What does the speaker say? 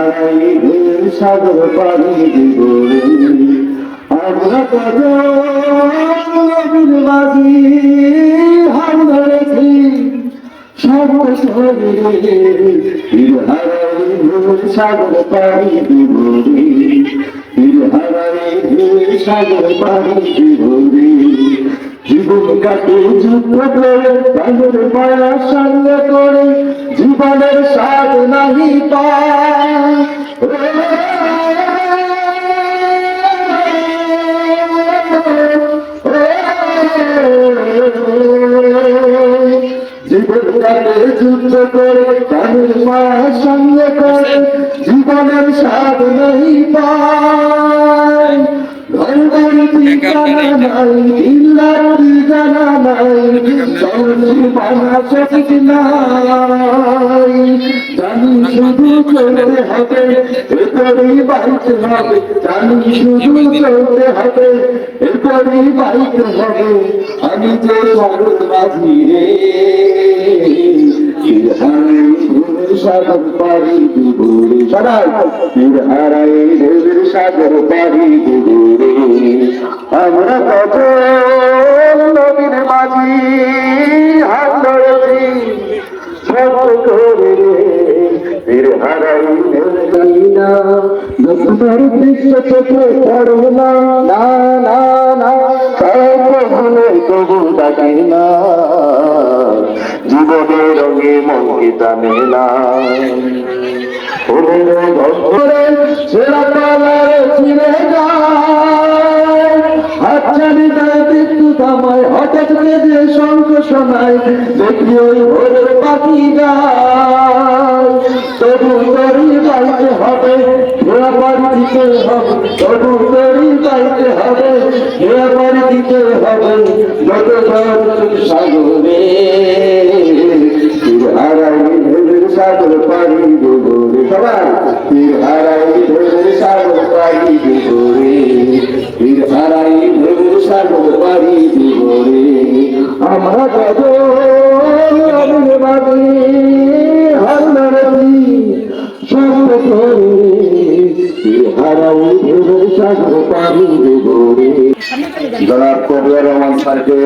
হারাই ঢের সাগর পাড়ি দিব রে আমরা কত নবীর মাঝি হাল ধরেছি সব শরীরে হারাই ঢের সাগর পাড়ি দিব রে হারাই ঢের সাগর পাড়ি দিব রে জীবন কাটে যুদ্ধ করে প্রাণের মায়া সঙ্গে করে জীবনের স্বাদ নাহি পায় জীবন কাটে যুদ্ধ করে প্রাণের মায়া সঙ্গে করে জীবনের স্বাদ নাহি পায় জানা নাই ইল্লাতি জানা নাই চলছি বানা সঠিক নাই জানি শুধু চলতে হবে এরপরই বাইতে হবে জানি শুধু চলতে হবে এরপরই বাইতে হবে আমি যে সাগর মাঝি রে সাগর পাড়ি দিব রে সবাই হারাই ঢের সাগর পাড়ি দিব রে আমরা কত নবীর মাঝি হাত ধরেছি সব করে রে হারাই ঢের না তোমার দৃশ্য চোখে পড়ো না না না না কখনো তবু ডাকে না জীবনের রঙে মনকে টানে না সেরা পালারে ছিঁড়ে যায় হাতছানি দেয় বিদ্যুৎ আমায় হঠাৎ যে শঙ্খ শোনায় দেখি ওই ভোরের পাখি গায় তবু তরি পাইতে হবে ঘোড়া পাড়ি দিতে হবে তবু তরি পাইতে হবে ঘোড়া পাড়ি দিতে হবে যত সাগরে হারাই ঢের সাগর পাড়ি দেব রে সবাই হারাই ঢের সাগর পাড়ি দেব রে হারাই ঢের সাগর পাড়ি দেব রে আমরা কত বাদী হারাই সব করে হারাই ঢের সাগর পাড়ি দেব রে জনাব কবির রহমান স্যারকে